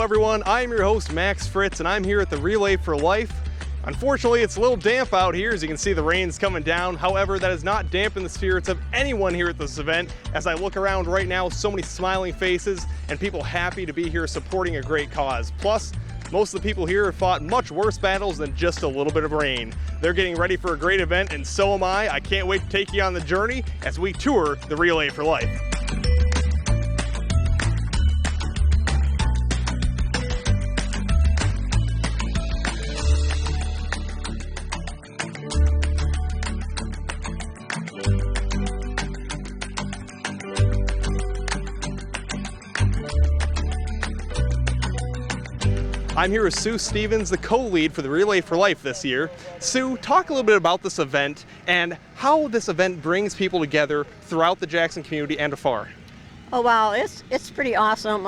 everyone, I'm your host Max Fritz and I'm here at the Relay for Life. Unfortunately, it's a little damp out here, as you can see the rain's coming down. However, that has not dampened the spirits of anyone here at this event. As I look around right now, so many smiling faces and people happy to be here supporting a great cause. Plus, most of the people here have fought much worse battles than just a little bit of rain. They're getting ready for a great event, and so am I. I can't wait to take you on the journey as we tour the Relay for Life. I'm here with Sue Stevens, the co-lead for the Relay for Life this year. Sue, talk a little bit about this event and how this event brings people together throughout the Jackson community and afar. Oh wow, it's pretty awesome.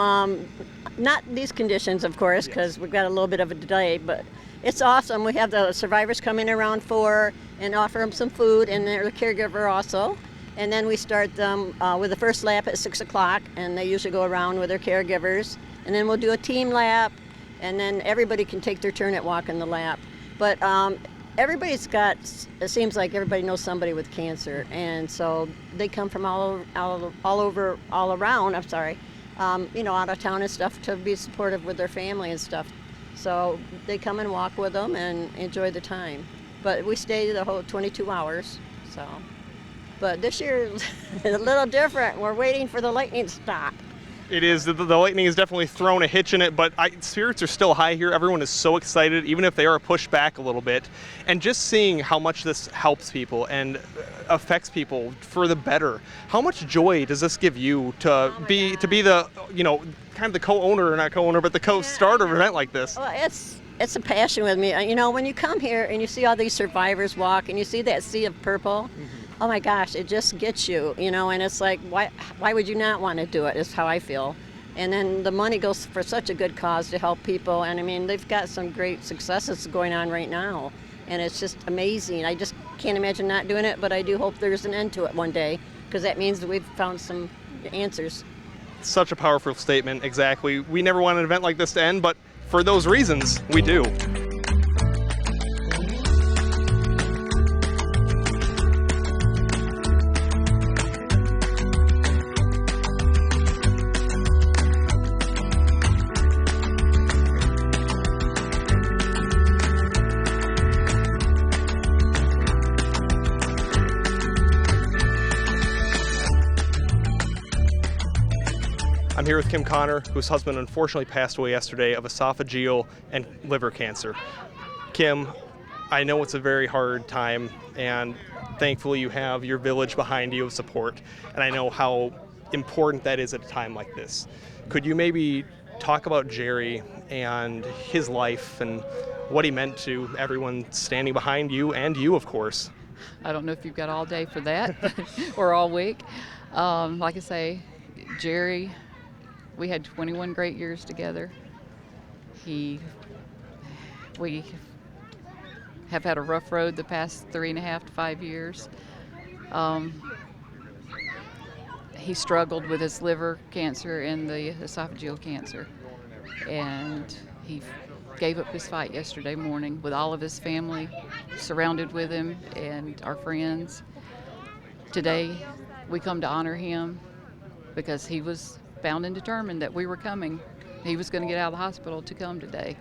Not these conditions, of course, because we've got a little bit of a delay, but it's awesome. We have the survivors coming around 4 and offer them some food, and they're the caregiver also. And then we start them with the first lap at 6 o'clock, and they usually go around with their caregivers. And then we'll do a team lap, and then everybody can take their turn at walking the lap. But everybody's got, it seems like everybody knows somebody with cancer, and so they come from all around, out of town and stuff to be supportive with their family and stuff. So they come and walk with them and enjoy the time. But we stay the whole 22 hours, so. But this year is a little different. We're waiting for the lightning to stop. It is. The lightning has definitely thrown a hitch in it, but spirits are still high here. Everyone is so excited, even if they are pushed back a little bit. And just seeing how much this helps people and affects people for the better. How much joy does this give you to be the, kind of the co-owner, or not co-owner, but the co-starter of an event like this? Well, it's a passion with me. When you come here and you see all these survivors walk and you see that sea of purple, oh my gosh, it just gets you, and it's like, why would you not want to do it, is how I feel. And then the money goes for such a good cause to help people, and I mean, they've got some great successes going on right now, and it's just amazing. I just can't imagine not doing it, but I do hope there's an end to it one day, because that means that we've found some answers. Such a powerful statement, exactly. We never want an event like this to end, but for those reasons, we do. I'm here with Kim Connor, whose husband unfortunately passed away yesterday of esophageal and liver cancer. Kim, I know it's a very hard time, and thankfully you have your village behind you of support, and I know how important that is at a time like this. Could you maybe talk about Jerry and his life and what he meant to everyone standing behind you, and you, of course? I don't know if you've got all day for that or all week. Like I say, Jerry, we had 21 great years together. We have had a rough road the past 3.5 to 5 years. He struggled with his liver cancer and the esophageal cancer, and he gave up his fight yesterday morning with all of his family surrounded with him and our friends. Today we come to honor him because he was bound and determined that we were coming. He was going to get out of the hospital to come today.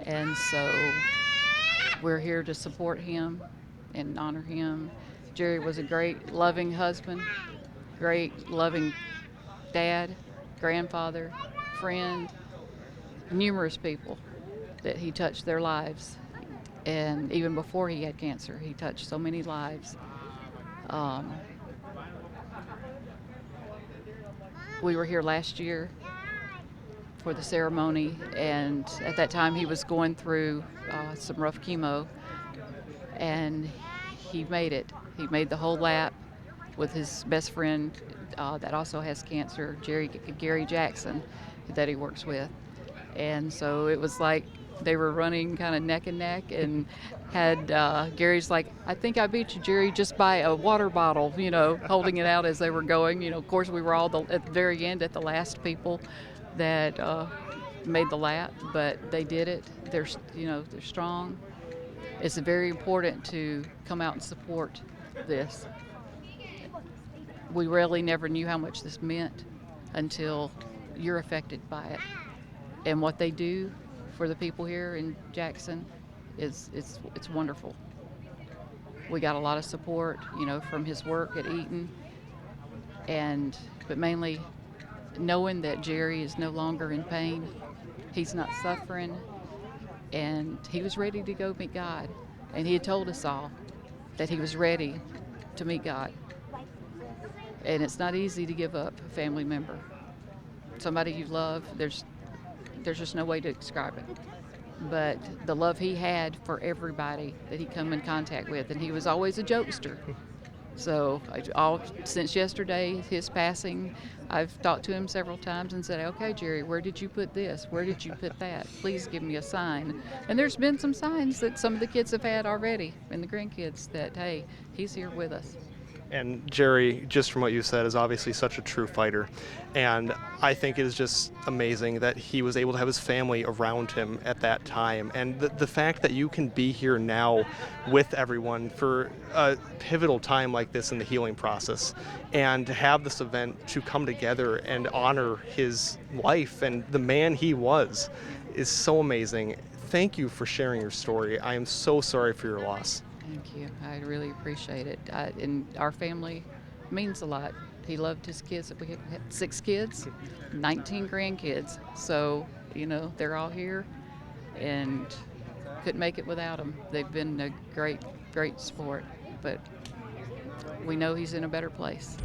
And so we're here to support him and honor him. Jerry was a great, loving husband, great, loving dad, grandfather, friend, numerous people that he touched their lives. And even before he had cancer, he touched so many lives. We were here last year for the ceremony, and at that time he was going through some rough chemo, and he made it. He made the whole lap with his best friend that also has cancer, Gary Jackson, that he works with. And so it was like they were running kind of neck and neck, and had Gary's like, I think I beat you, Jerry, just by a water bottle, holding it out as they were going. Of course, we were all at the very end, at the last people that made the lap, but they did it. They're strong. It's very important to come out and support this. We really never knew how much this meant until you're affected by it. And what they do for the people here in Jackson it's wonderful. We got a lot of support, from his work at Eaton, but mainly knowing that Jerry is no longer in pain. He's not suffering, and he was ready to go meet God. And he had told us all that he was ready to meet God. And it's not easy to give up a family member. Somebody you love, there's just no way to describe it. But the love he had for everybody that he come in contact with, and he was always a jokester. So since yesterday, his passing, I've talked to him several times and said, okay, Jerry, where did you put this? Where did you put that? Please give me a sign. And there's been some signs that some of the kids have had already, and the grandkids, that, hey, he's here with us. And Jerry, just from what you said, is obviously such a true fighter. And I think it is just amazing that he was able to have his family around him at that time. And the fact that you can be here now with everyone for a pivotal time like this in the healing process, and to have this event to come together and honor his life and the man he was, is so amazing. Thank you for sharing your story. I am so sorry for your loss. Thank you. I really appreciate it. And our family means a lot. He loved his kids. We had 6 kids, 19 grandkids. So, they're all here, and couldn't make it without them. They've been a great, great support. But we know he's in a better place.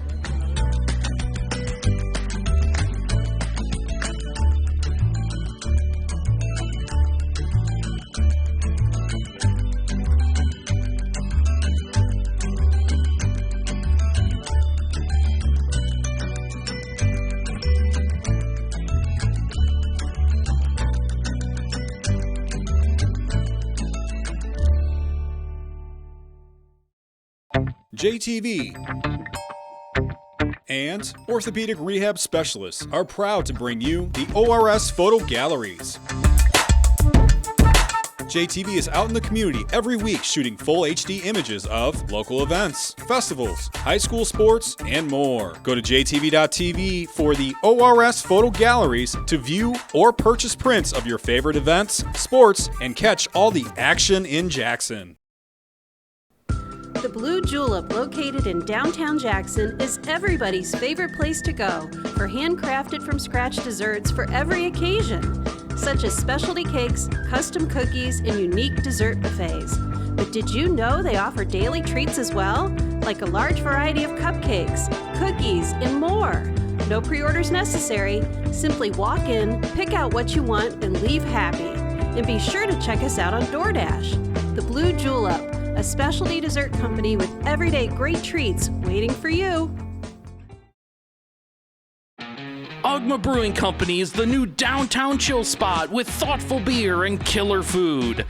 JTV and Orthopedic Rehab Specialists are proud to bring you the ORS Photo Galleries. JTV is out in the community every week shooting full HD images of local events, festivals, high school sports, and more. Go to jtv.tv for the ORS Photo Galleries to view or purchase prints of your favorite events, sports, and catch all the action in Jackson. The Blue Julep, located in downtown Jackson, is everybody's favorite place to go for handcrafted from scratch desserts for every occasion, such as specialty cakes, custom cookies, and unique dessert buffets. But did you know they offer daily treats as well? Like a large variety of cupcakes, cookies, and more. No pre-orders necessary. Simply walk in, pick out what you want, and leave happy. And be sure to check us out on DoorDash. The Blue Julep, a specialty dessert company with everyday great treats waiting for you. Ogma Brewing Company is the new downtown chill spot with thoughtful beer and killer food.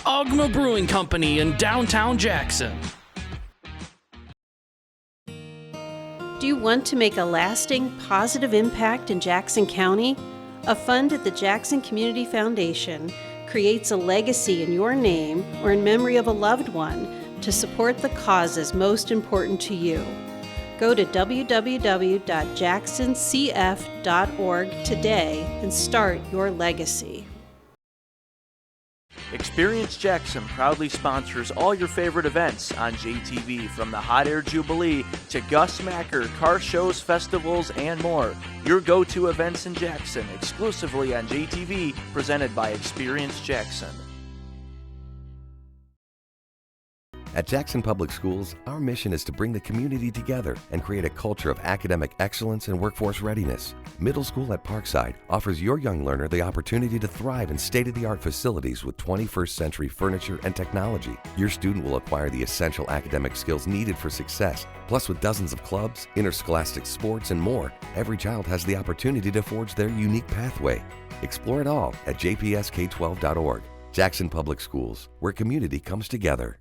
Ogma Brewing Company in downtown Jackson. Do you want to make a lasting, positive impact in Jackson County? A fund at the Jackson Community Foundation creates a legacy in your name or in memory of a loved one to support the causes most important to you. Go to www.jacksoncf.org today and start your legacy. Experience Jackson proudly sponsors all your favorite events on JTV, from the Hot Air Jubilee to Gus Macker, car shows, festivals, and more. Your go-to events in Jackson, exclusively on JTV, presented by Experience Jackson. At Jackson Public Schools, our mission is to bring the community together and create a culture of academic excellence and workforce readiness. Middle School at Parkside offers your young learner the opportunity to thrive in state-of-the-art facilities with 21st century furniture and technology. Your student will acquire the essential academic skills needed for success. Plus, with dozens of clubs, interscholastic sports, and more, every child has the opportunity to forge their unique pathway. Explore it all at jpsk12.org. Jackson Public Schools, where community comes together.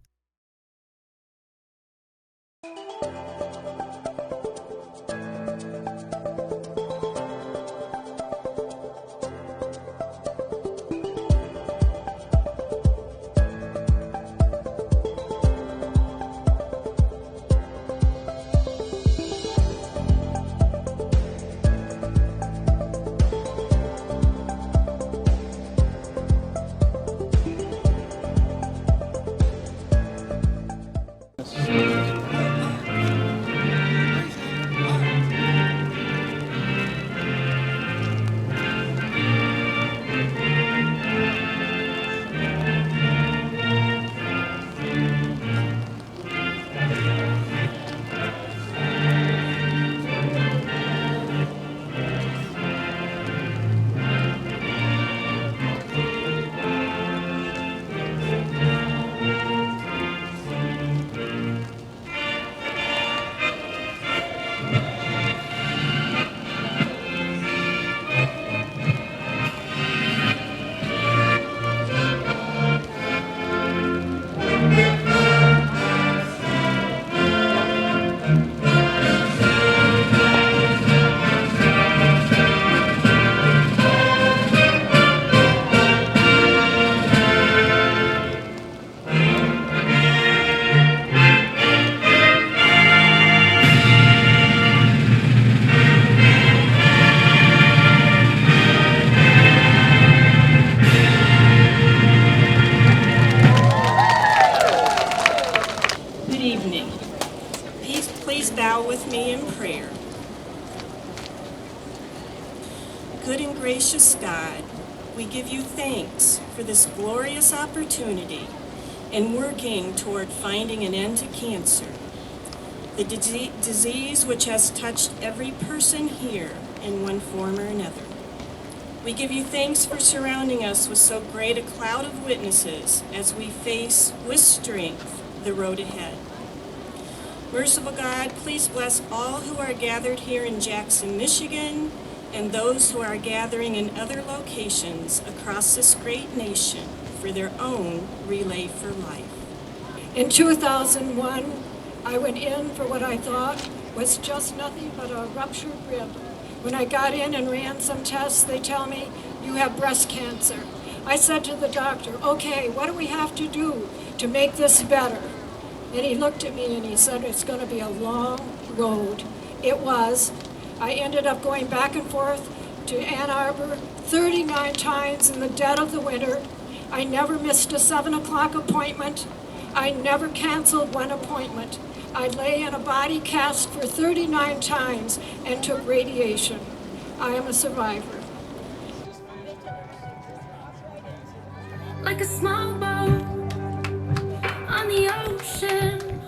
gracious God, we give you thanks for this glorious opportunity in working toward finding an end to cancer, the disease which has touched every person here in one form or another. We give you thanks for surrounding us with so great a cloud of witnesses as we face with strength the road ahead. Merciful God, please bless all who are gathered here in Jackson, Michigan, and those who are gathering in other locations across this great nation for their own Relay for Life. In 2001, I went in for what I thought was just nothing but a ruptured rib. When I got in and ran some tests, they tell me, you have breast cancer. I said to the doctor, okay, what do we have to do to make this better? And he looked at me and he said, it's going to be a long road. It was. I ended up going back and forth to Ann Arbor 39 times in the dead of the winter. I never missed a 7 o'clock appointment. I never canceled one appointment. I lay in a body cast for 39 times and took radiation. I am a survivor. Like a small boat on the ocean,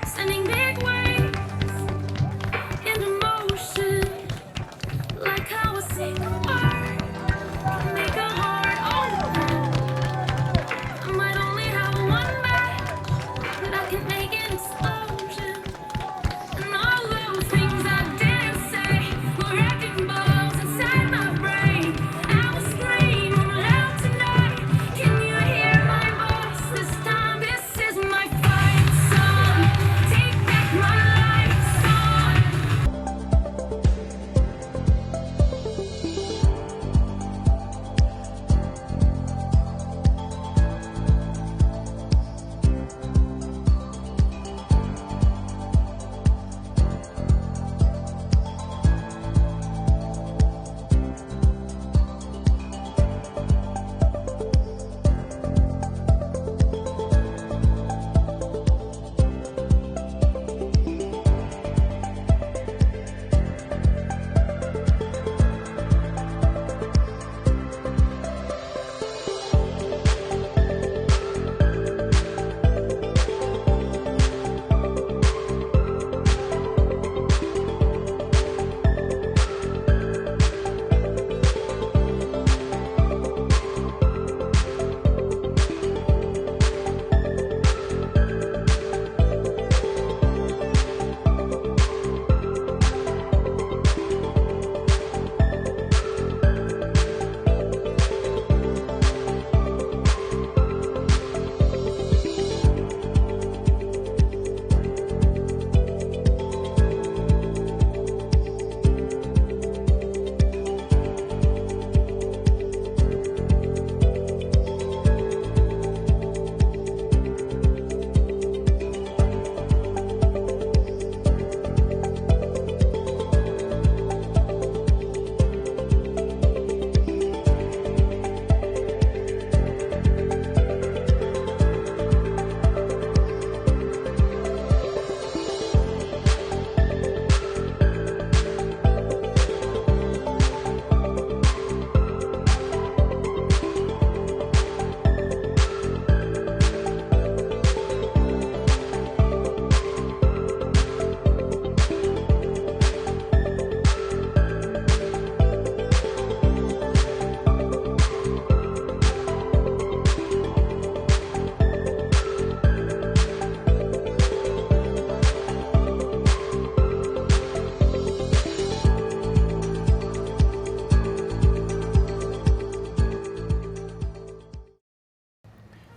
sending big waves into motion, like how a single word can make a heart open. I might only have one match, but I can make an explosion. And all those things I didn't say were wrecking balls inside my brain. I will scream loud tonight. Can you hear my voice this time? This is my fight song. Take back my life song.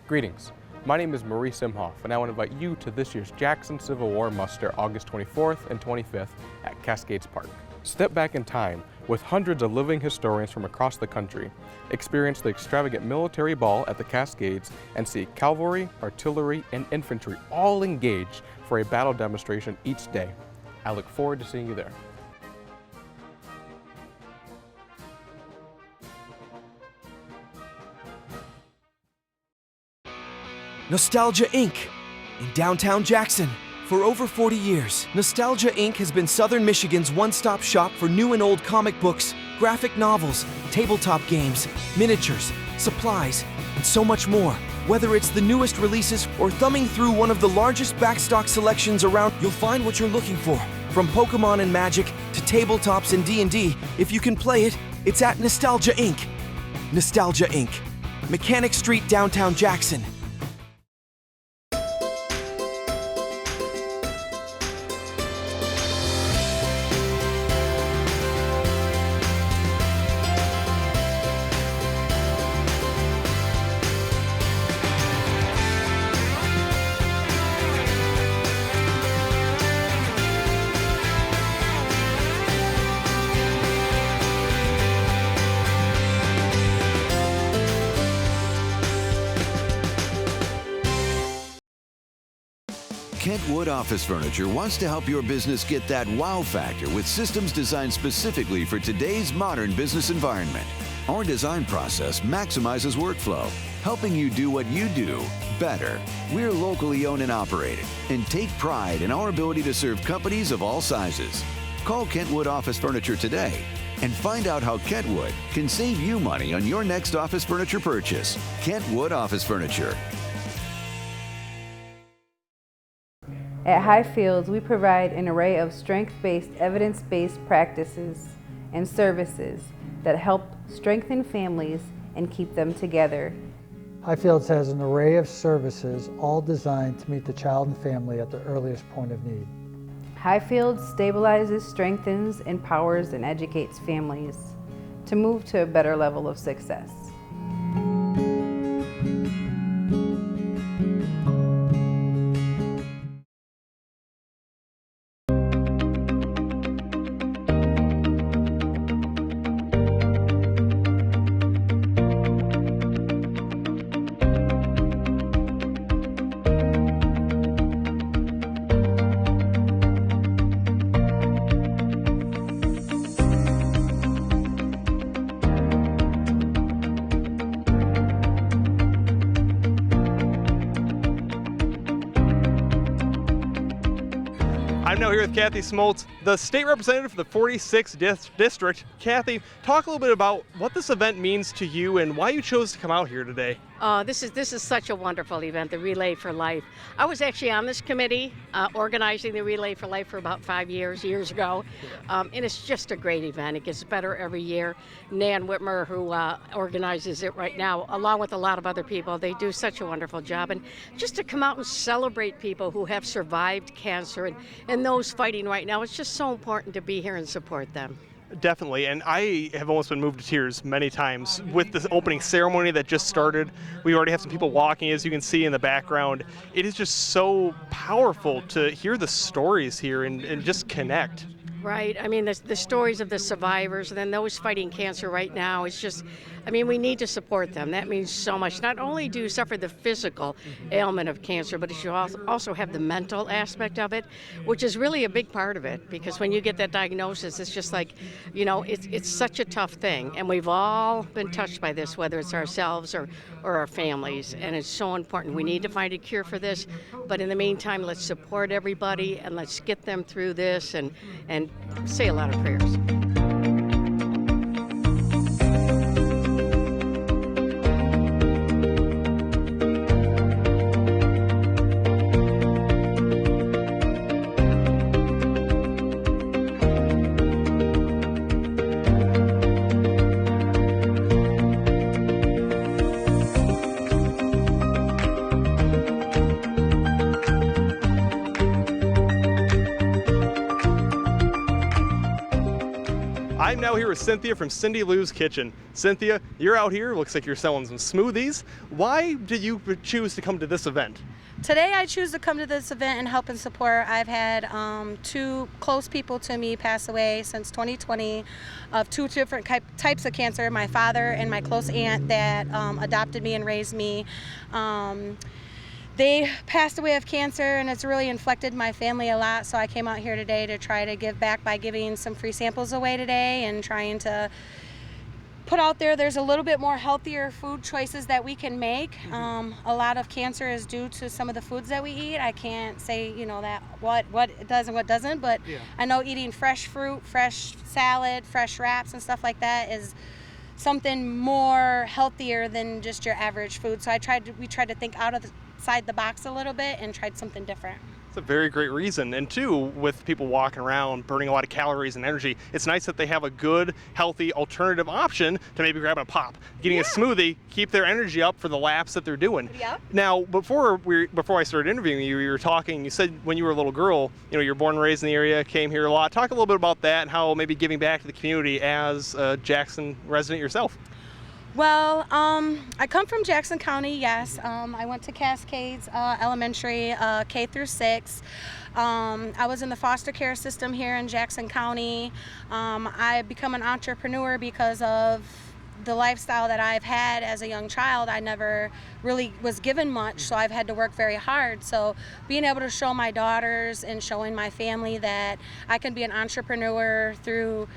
Greetings. My name is Maurice Imhoff, and I want to invite you to this year's Jackson Civil War Muster August 24th and 25th at Cascades Park. Step back in time with hundreds of living historians from across the country, experience the extravagant military ball at the Cascades, and see cavalry, artillery, and infantry all engaged for a battle demonstration each day. I look forward to seeing you there. Nostalgia Inc. in downtown Jackson. For over 40 years, Nostalgia Inc. has been Southern Michigan's one-stop shop for new and old comic books, graphic novels, tabletop games, miniatures, supplies, and so much more. Whether it's the newest releases or thumbing through one of the largest backstock selections around, you'll find what you're looking for. From Pokemon and Magic to tabletops and D&D, if you can play it, it's at Nostalgia Inc. Nostalgia Inc. Mechanic Street, downtown Jackson. Kentwood Office Furniture wants to help your business get that wow factor with systems designed specifically for today's modern business environment. Our design process maximizes workflow, helping you do what you do better. We're locally owned and operated and take pride in our ability to serve companies of all sizes. Call Kentwood Office Furniture today and find out how Kentwood can save you money on your next office furniture purchase. Kentwood Office Furniture. At Highfields, we provide an array of strength-based, evidence-based practices and services that help strengthen families and keep them together. Highfields has an array of services, all designed to meet the child and family at the earliest point of need. Highfields stabilizes, strengthens, empowers, and educates families to move to a better level of success. I'm now here with Kathy Smoltz, the state representative for the 46th District. Kathy, talk a little bit about what this event means to you and why you chose to come out here today. This is such a wonderful event, the Relay for Life. I was actually on this committee organizing the Relay for Life for about 5 years ago, and it's just a great event. It gets better every year. Nan Whitmer, who organizes it right now, along with a lot of other people, they do such a wonderful job. And just to come out and celebrate people who have survived cancer and those fighting right now, it's just so important to be here and support them. Definitely, and I have almost been moved to tears many times with this opening ceremony that just started. We already have some people walking, as you can see in the background. It is just so powerful to hear the stories here and just connect. Right. I mean, the stories of the survivors and then those fighting cancer right now, it's just, I mean, we need to support them. That means so much. Not only do you suffer the physical ailment of cancer, but you also have the mental aspect of it, which is really a big part of it. Because when you get that diagnosis, it's just like, you know, it's such a tough thing. And we've all been touched by this, whether it's ourselves or our families. And it's so important. We need to find a cure for this. But in the meantime, let's support everybody and let's get them through this and say a lot of prayers. I'm now here with Cynthia from Cindy Lou's Kitchen. Cynthia, you're out here. Looks like you're selling some smoothies. Why did you choose to come to this event? Today I choose to come to this event and help and support. I've had two close people to me pass away since 2020 of two different types of cancer. My father and my close aunt that adopted me and raised me. They passed away of cancer, and it's really inflicted my family a lot, so I came out here today to try to give back by giving some free samples away today and trying to, you know, it's such a tough thing, and we need to find a cure for this. But in the meantime, let's support everybody and let's get them through this and put out there there's a little bit more healthier food choices that we can make. A lot of cancer is due to some of the foods that we eat. I can't say, that what it does and what doesn't, but I know eating fresh fruit, fresh salad, fresh wraps and stuff like that is something more healthier than just your average food. So we tried to think outside the box a little bit and tried something different. It's a very great reason. And two, with people walking around burning a lot of calories and energy, it's nice that they have a good, healthy alternative option to maybe grabbing a pop, getting a smoothie, keep their energy up for the laps that they're doing. Yep. Now, before I started interviewing you, you were talking, you said when you were a little girl, you were born and raised in the area, came here a lot. Talk a little bit about that and how maybe giving back to the community as a Jackson resident yourself. Well, I come from Jackson County, yes. I went to Cascades Elementary, K through 6. I was in the foster care system here in Jackson County. I become an entrepreneur because of the lifestyle that I've had as a young child. I never really was given much, so I've had to work very hard. So being able to show my daughters and showing my family that I can be an entrepreneur through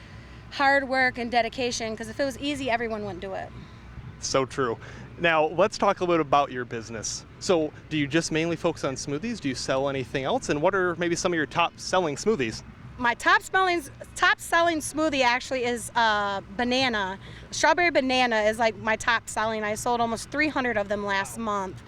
hard work and dedication, because if it was easy, everyone wouldn't do it. So true. Now, let's talk a little bit about your business. So, do you just mainly focus on smoothies? Do you sell anything else? And what are maybe some of your top selling smoothies? My top selling smoothie actually is banana. Strawberry banana is like my top selling. I sold almost 300 of them last month.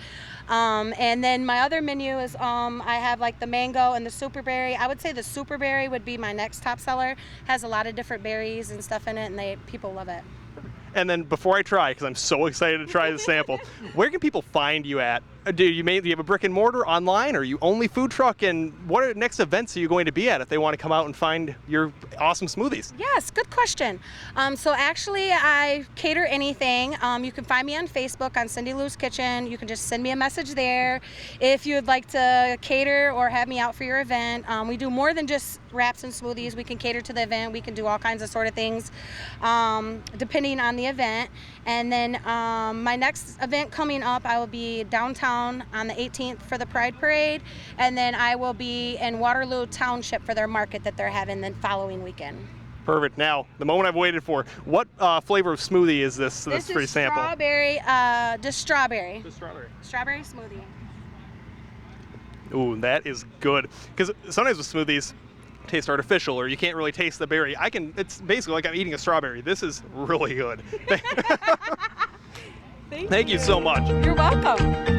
And then my other menu is I have like the mango and the super berry. I would say the super berry would be my next top seller. Has a lot of different berries and stuff in it, and people love it. And then before I try, because I'm so excited to try the sample, where can people find you at? Do you have a brick and mortar online, or are you only food truck? And what next events are you going to be at if they want to come out and find your awesome smoothies? Yes, good question. So actually, I cater anything. You can find me on Facebook on Cindy Lou's Kitchen. You can just send me a message there. If you would like to cater or have me out for your event, we do more than just wraps and smoothies. We can cater to the event. We can do all kinds of sort of things depending on the event. And then my next event coming up, I will be downtown on the 18th for the Pride Parade, and then I will be in Waterloo Township for their market that they're having the following weekend. Perfect. Now, the moment I've waited for. What flavor of smoothie is this? This free is sample? Strawberry, just strawberry. Just strawberry. Strawberry smoothie. Ooh, that is good. Because sometimes with smoothies, taste artificial, or you can't really taste the berry. It's basically like I'm eating a strawberry. This is really good. Thank you so much. You're welcome.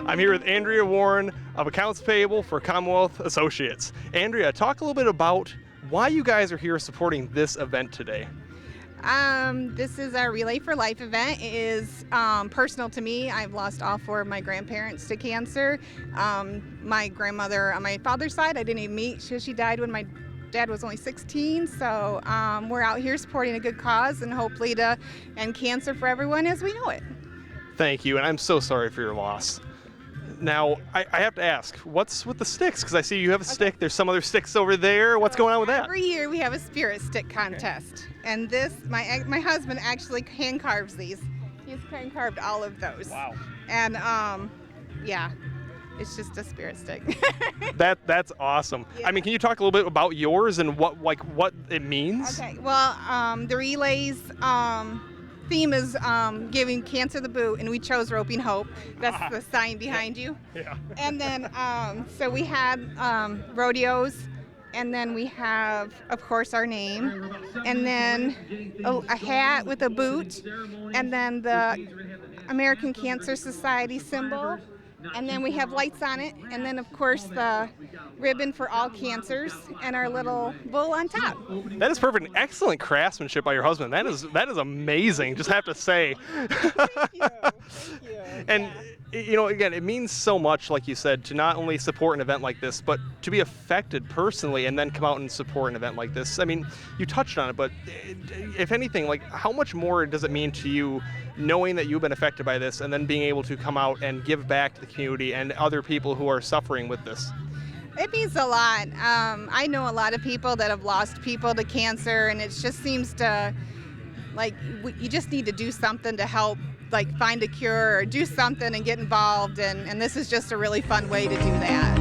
I'm here with Andrea Warren of Accounts Payable for Commonwealth Associates. Andrea, talk a little bit about why you guys are here supporting this event today. This is our Relay For Life event. It is personal to me. I've lost all 4 of my grandparents to cancer. My grandmother on my father's side, I didn't even meet. She died when my dad was only 16. So we're out here supporting a good cause and hopefully to end cancer for everyone as we know it. Thank you, and I'm so sorry for your loss. Now, I have to ask, what's with the sticks? Because I see you have a stick. There's some other sticks over there. What's going on with that? Every year we have a spirit stick contest. And this, my husband actually hand carves these. He's hand carved all of those. Wow. And yeah, it's just a spirit stick. That's awesome. Yeah. I mean, can you talk a little bit about yours and what it means? Okay. Well, the Relays theme is giving cancer the boot, and we chose Roping Hope. That's the sign behind you. Yeah. And then so we had rodeos, and then we have, of course, our name, and then a hat with a boot, and then the American Cancer Society symbol, and then we have lights on it, and then of course the ribbon for all cancers and our little bull on top. That is perfect. Excellent craftsmanship by your husband. That is amazing, just have to say. Thank you. And you know, again, it means so much, like you said, to not only support an event like this, but to be affected personally and then come out and support an event like this. I mean, you touched on it, but if anything, like, how much more does it mean to you knowing that you've been affected by this and then being able to come out and give back to the community and other people who are suffering with this? It means a lot. I know a lot of people that have lost people to cancer, and it just seems to, like, you just need to do something to help, like, find a cure or do something and get involved, and this is just a really fun way to do that.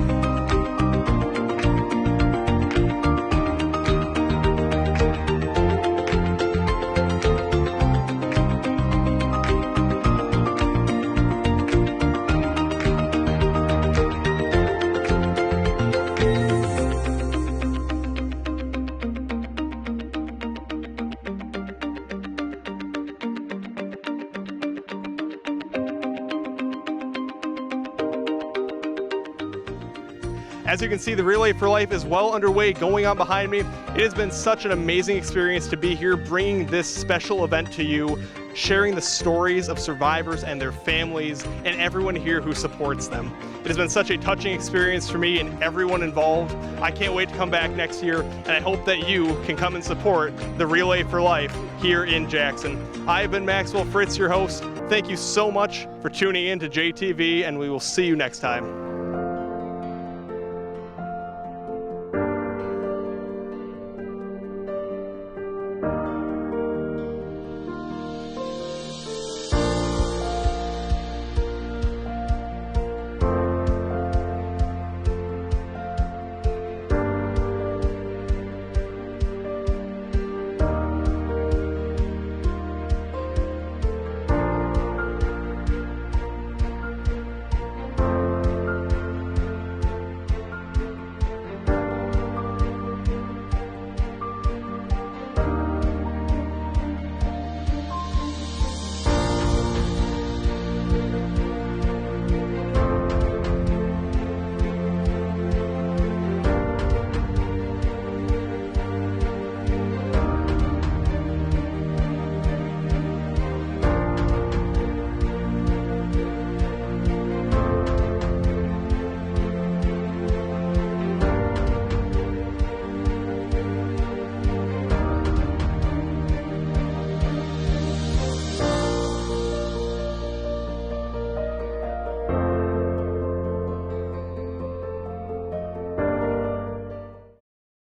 As you can see, the Relay for Life is well underway, going on behind me. It has been such an amazing experience to be here, bringing this special event to you, sharing the stories of survivors and their families and everyone here who supports them. It has been such a touching experience for me and everyone involved. I can't wait to come back next year, and I hope that you can come and support the Relay for Life here in Jackson. I have been Maxwell Fritz, your host. Thank you so much for tuning in to JTV, and we will see you next time.